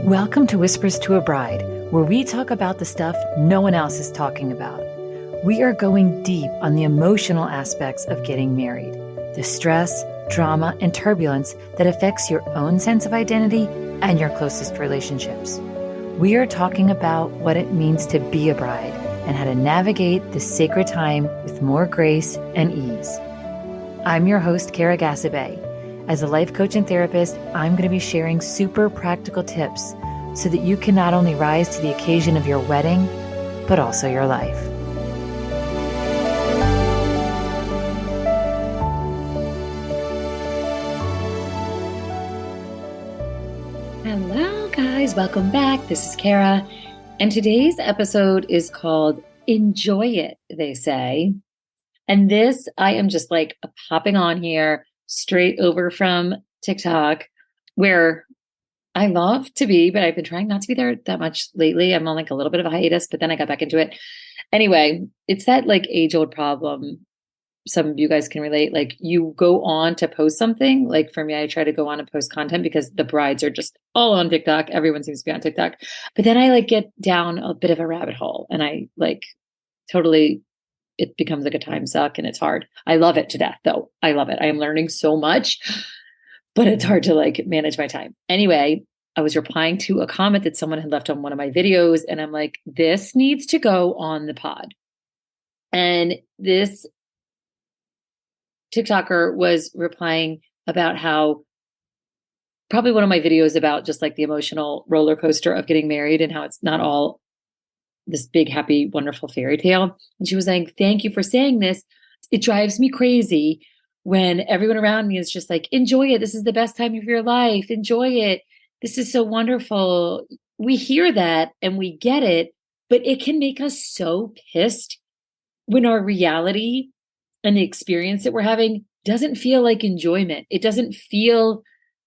Welcome to Whispers to a Bride, where we talk about the stuff no one else is talking about. We are going deep on the emotional aspects of getting married, the stress, drama, and turbulence that affects your own sense of identity and your closest relationships. We are talking about what it means to be a bride and how to navigate this sacred time with more grace and ease. I'm your host, Kara Gassabay. As a life coach and therapist, I'm going to be sharing super practical tips so that you can not only rise to the occasion of your wedding, but also your life. Hello, guys. Welcome back. This is Kara. And today's episode is called Enjoy It, they say. And this, I am just like hopping on here straight over from TikTok, where I love to be, but I've been trying not to be there that much lately. I'm on like a little bit of a hiatus, but then I got back into it. Anyway, it's that like age-old problem. Some of you guys can relate. Like you go on to post something. Like for me, I try to go on and post content because the brides are just all on TikTok. Everyone seems to be on TikTok. But then I like get down a bit of a rabbit hole and I like totally, it becomes like a time suck and it's hard. I love it to death though. I love it. I am learning so much, but it's hard to like manage my time. Anyway, I was replying to a comment that someone had left on one of my videos and I'm like, this needs to go on the pod. And this TikToker was replying about how probably one of my videos about just like the emotional roller coaster of getting married and how it's not all this big, happy, wonderful fairy tale. And she was saying, thank you for saying this. It drives me crazy when everyone around me is just like, enjoy it. This is the best time of your life. Enjoy it. This is so wonderful. We hear that and we get it, but it can make us so pissed when our reality and the experience that we're having doesn't feel like enjoyment. It doesn't feel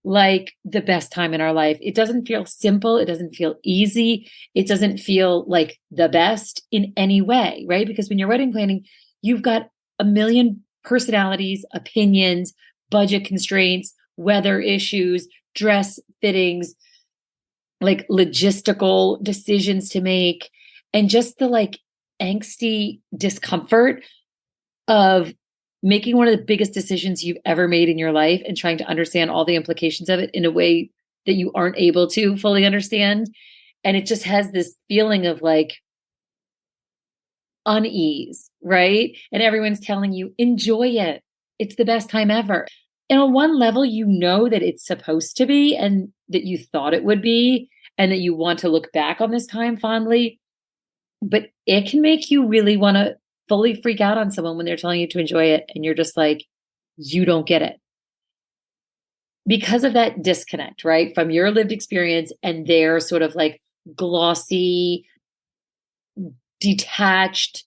like the best time in our life. It doesn't feel simple. It doesn't feel easy. It doesn't feel like the best in any way, right? Because when you're wedding planning, you've got a million personalities, opinions, budget constraints, weather issues, dress fittings, like logistical decisions to make, and just the like angsty discomfort of making one of the biggest decisions you've ever made in your life and trying to understand all the implications of it in a way that you aren't able to fully understand. And it just has this feeling of like unease, right? And everyone's telling you, enjoy it. It's the best time ever. And on one level, you know that it's supposed to be and that you thought it would be and that you want to look back on this time fondly. But it can make you really want to fully freak out on someone when they're telling you to enjoy it. And you're just like, you don't get it. Because of that disconnect, right? From your lived experience and their sort of like glossy, detached,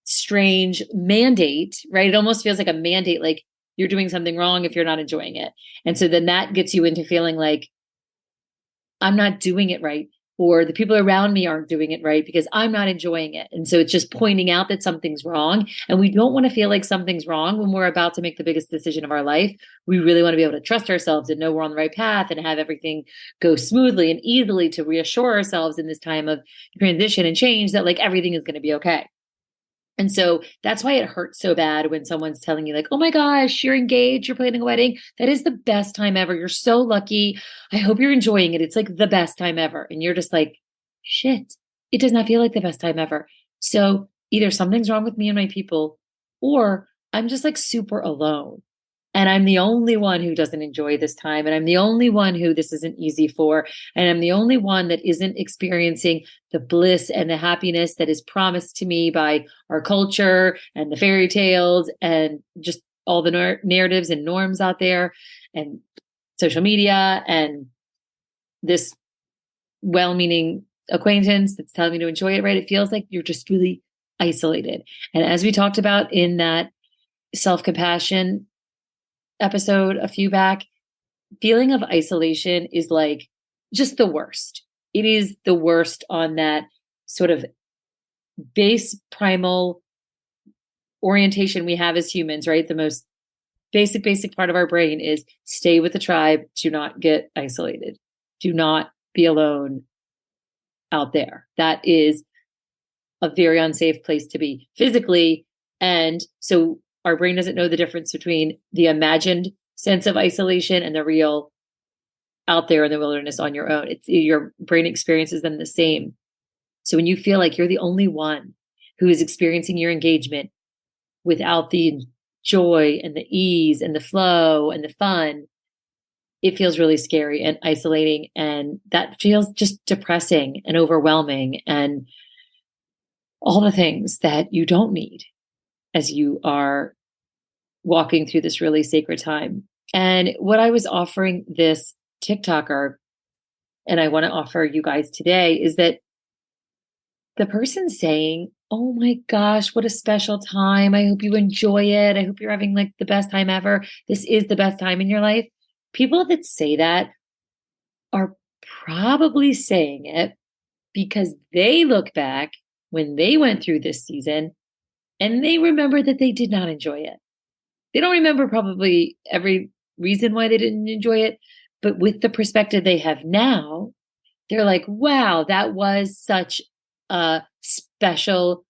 strange mandate, right? It almost feels like a mandate, like you're doing something wrong if you're not enjoying it. And so then that gets you into feeling like, I'm not doing it right. Or the people around me aren't doing it right because I'm not enjoying it. And so it's just pointing out that something's wrong. And we don't want to feel like something's wrong when we're about to make the biggest decision of our life. We really want to be able to trust ourselves and know we're on the right path and have everything go smoothly and easily to reassure ourselves in this time of transition and change that like everything is going to be okay. And so that's why it hurts so bad when someone's telling you like, oh my gosh, you're engaged, you're planning a wedding. That is the best time ever. You're so lucky. I hope you're enjoying it. It's like the best time ever. And you're just like, shit, it does not feel like the best time ever. So either something's wrong with me and my people, or I'm just like super alone. And I'm the only one who doesn't enjoy this time. And I'm the only one who this isn't easy for. And I'm the only one that isn't experiencing the bliss and the happiness that is promised to me by our culture and the fairy tales and just all the narratives and norms out there and social media and this well-meaning acquaintance that's telling me to enjoy it, right? It feels like you're just really isolated. And as we talked about in that self-compassion episode a few back, feeling of isolation is like just the worst. It is the worst on that sort of base primal orientation we have as humans, right? The most basic part of our brain is stay with the tribe. Do not get isolated. Do not be alone out there. That is a very unsafe place to be physically. And so our brain doesn't know the difference between the imagined sense of isolation and the real out there in the wilderness on your own. It's your brain experiences them the same. So when you feel like you're the only one who is experiencing your engagement without the joy and the ease and the flow and the fun, it feels really scary and isolating. And that feels just depressing and overwhelming and all the things that you don't need as you are walking through this really sacred time. And what I was offering this TikToker, and I want to offer you guys today, is that the person saying, "Oh my gosh, what a special time. I hope you enjoy it. I hope you're having like the best time ever. This is the best time in your life." People that say that are probably saying it because they look back when they went through this season and they remember that they did not enjoy it. They don't remember probably every reason why they didn't enjoy it, but with the perspective they have now, they're like, wow, that was such a special,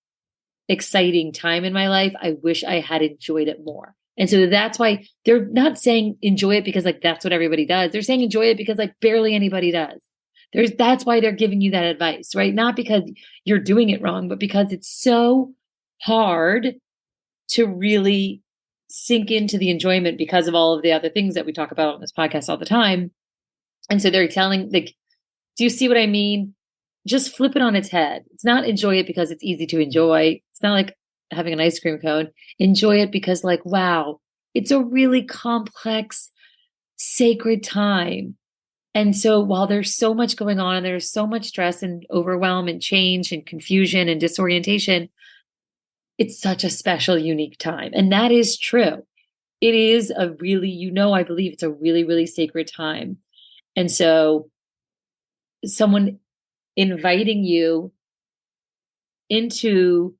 exciting time in my life. I wish I had enjoyed it more. And so that's why they're not saying enjoy it because like that's what everybody does. They're saying enjoy it because like barely anybody does. That's why they're giving you that advice, right? Not because you're doing it wrong, but because it's so hard to really sink into the enjoyment because of all of the other things that we talk about on this podcast all the time. And so they're telling, like, do you see what I mean? Just flip it on its head. It's not enjoy it because it's easy to enjoy. It's not like having an ice cream cone. Enjoy it because like, wow, it's a really complex, sacred time. And so while there's so much going on and there's so much stress and overwhelm and change and confusion and disorientation, it's such a special, unique time. And that is true. It is a really, I believe it's a really, really sacred time. And so someone inviting you into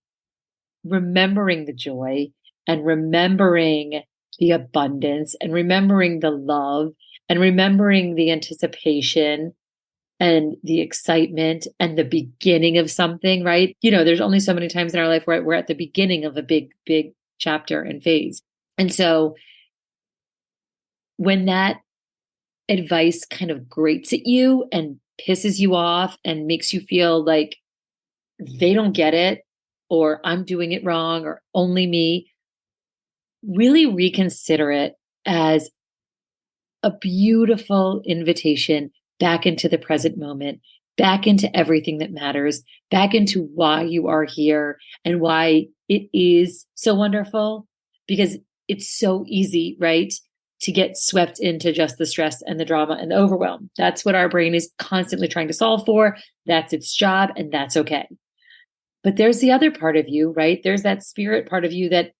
remembering the joy and remembering the abundance and remembering the love and remembering the anticipation and the excitement and the beginning of something, right? There's only so many times in our life where we're at the beginning of a big, big chapter and phase. And so when that advice kind of grates at you and pisses you off and makes you feel like they don't get it, or I'm doing it wrong, or only me, really reconsider it as a beautiful invitation back into the present moment, back into everything that matters, back into why you are here and why it is so wonderful, because it's so easy, right, to get swept into just the stress and the drama and the overwhelm. That's what our brain is constantly trying to solve for. That's its job, and that's okay. But there's the other part of you, right? There's that spirit part of you that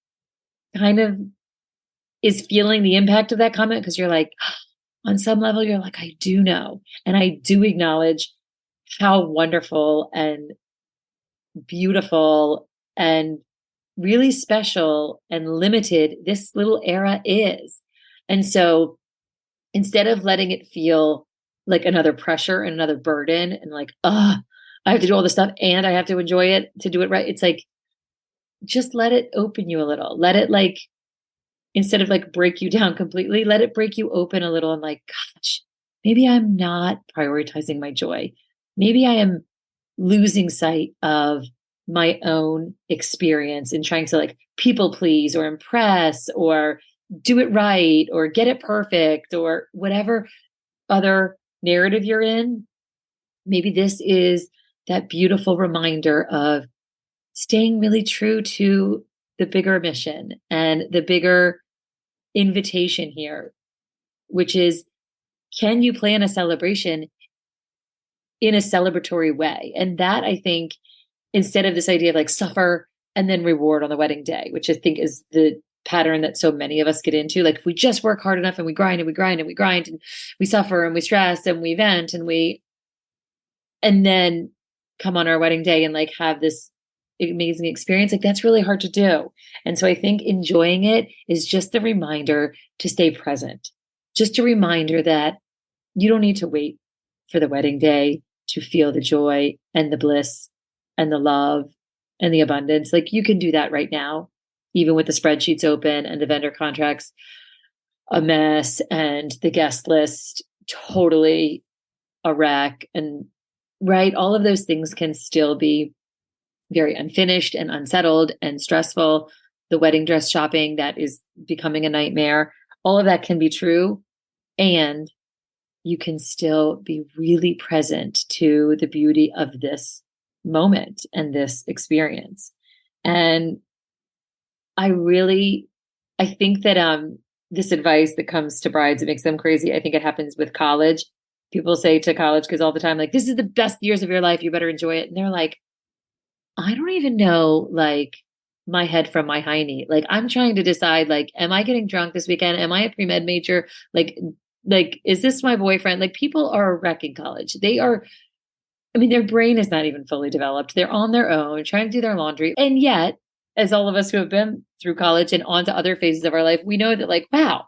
kind of is feeling the impact of that comment because you're like, on some level, you're like, I do know. And I do acknowledge how wonderful and beautiful and really special and limited this little era is. And so instead of letting it feel like another pressure and another burden and like, I have to do all this stuff and I have to enjoy it to do it right. It's like, just let it open you a little. Let it like, instead of like break you down completely, let it break you open a little and like, gosh, maybe I'm not prioritizing my joy. Maybe I am losing sight of my own experience and trying to like people please or impress or do it right or get it perfect or whatever other narrative you're in. Maybe this is that beautiful reminder of staying really true to the bigger mission and the bigger invitation here, which is, can you plan a celebration in a celebratory way? And that, I think, instead of this idea of like suffer and then reward on the wedding day, which I think is the pattern that so many of us get into. Like if we just work hard enough and we grind and we grind and we grind and we suffer and we stress and we vent and then come on our wedding day and like have this amazing experience, like that's really hard to do. And so I think enjoying it is just the reminder to stay present, just a reminder that you don't need to wait for the wedding day to feel the joy and the bliss and the love and the abundance. Like you can do that right now, even with the spreadsheets open and the vendor contracts a mess and the guest list totally a wreck. And right, all of those things can still be very unfinished and unsettled and stressful. The wedding dress shopping that is becoming a nightmare. All of that can be true. And you can still be really present to the beauty of this moment and this experience. And I think that this advice that comes to brides, it makes them crazy. I think it happens with college. People say to college kids all the time, like, this is the best years of your life. You better enjoy it. And they're like, I don't even know, like, my head from my hiney. Like, I'm trying to decide, like, am I getting drunk this weekend? Am I a pre-med major? Like, is this my boyfriend? Like, people are wrecking college. They are, I mean, their brain is not even fully developed. They're on their own, trying to do their laundry. And yet, as all of us who have been through college and on to other phases of our life, we know that, like, wow,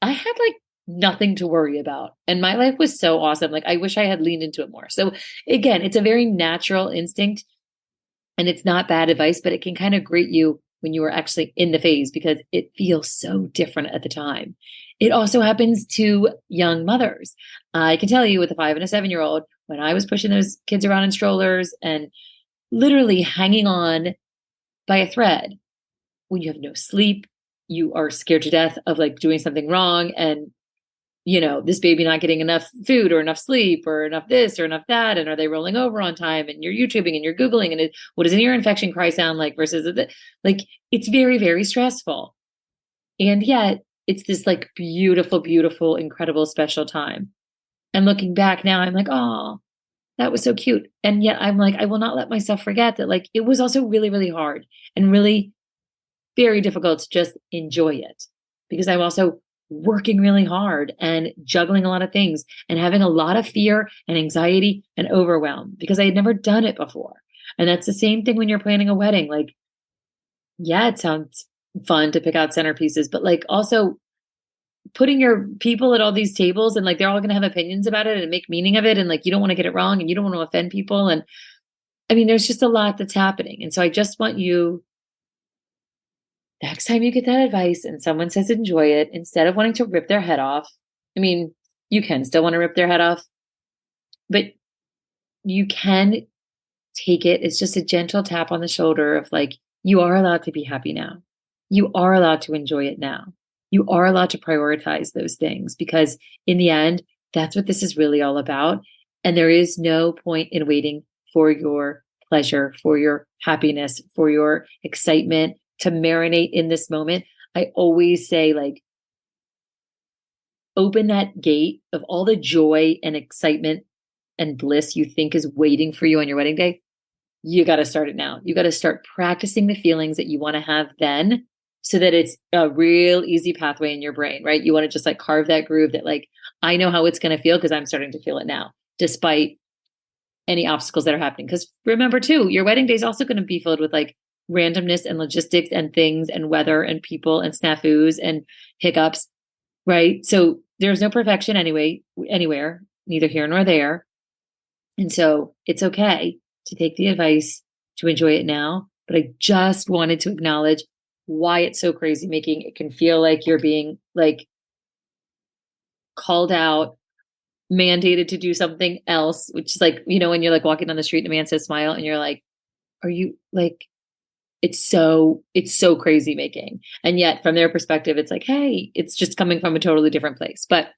I had like nothing to worry about. And my life was so awesome. Like, I wish I had leaned into it more. So again, it's a very natural instinct and it's not bad advice, but it can kind of grate you when you are actually in the phase because it feels so different at the time. It also happens to young mothers. I can tell you with a 5 and a 7-year-old, when I was pushing those kids around in strollers and literally hanging on by a thread, when you have no sleep, you are scared to death of like doing something wrong and this baby not getting enough food or enough sleep or enough this or enough that. And are they rolling over on time? And you're YouTubing and you're Googling and what does an ear infection cry sound like versus like, it's very, very stressful. And yet it's this like beautiful, beautiful, incredible, special time. And looking back now, I'm like, oh, that was so cute. And yet I'm like, I will not let myself forget that like, it was also really, really hard and really very difficult to just enjoy it because I'm also working really hard and juggling a lot of things and having a lot of fear and anxiety and overwhelm because I had never done it before. And that's the same thing when you're planning a wedding. Like, yeah, it sounds fun to pick out centerpieces, but like also putting your people at all these tables and like they're all going to have opinions about it and make meaning of it. And like you don't want to get it wrong and you don't want to offend people. And I mean, there's just a lot that's happening. And so I just want you, next time you get that advice and someone says enjoy it, instead of wanting to rip their head off, I mean, you can still want to rip their head off, but you can take it. It's just a gentle tap on the shoulder of like, you are allowed to be happy now. You are allowed to enjoy it now. You are allowed to prioritize those things because in the end, that's what this is really all about. And there is no point in waiting for your pleasure, for your happiness, for your excitement to marinate in this moment. I always say like, open that gate of all the joy and excitement and bliss you think is waiting for you on your wedding day. You got to start it now. You got to start practicing the feelings that you want to have then so that it's a real easy pathway in your brain, right? You want to just like carve that groove that like, I know how it's going to feel because I'm starting to feel it now, despite any obstacles that are happening. Because remember too, your wedding day is also going to be filled with like randomness and logistics and things and weather and people and snafus and hiccups, right? So there's no perfection anywhere, neither here nor there. And so it's okay to take the advice to enjoy it now. But I just wanted to acknowledge why it's so crazy making it can feel like you're being like called out, mandated to do something else, which is like, when you're like walking down the street and a man says smile and you're like, are you like, it's so crazy making. And yet from their perspective, it's like, hey, it's just coming from a totally different place. But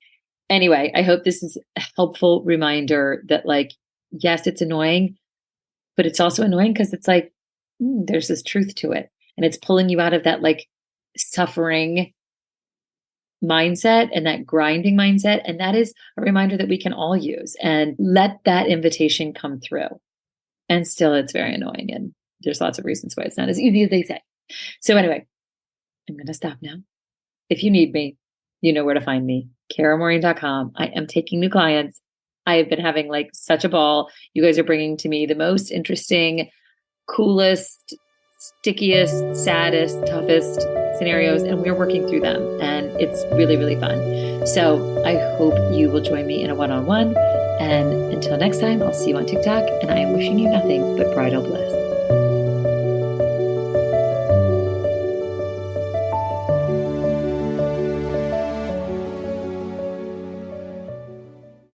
anyway, I hope this is a helpful reminder that like, yes, it's annoying, but it's also annoying because it's like, there's this truth to it. And it's pulling you out of that like suffering mindset and that grinding mindset. And that is a reminder that we can all use and let that invitation come through. And still it's very annoying. And there's lots of reasons why it's not as easy as they say. So anyway, I'm going to stop now. If you need me, you know where to find me, KaraMaureen.com. I am taking new clients. I have been having like such a ball. You guys are bringing to me the most interesting, coolest, stickiest, saddest, toughest scenarios, and we're working through them. And it's really, really fun. So I hope you will join me in a one-on-one. And until next time, I'll see you on TikTok, and I am wishing you nothing but bridal bliss.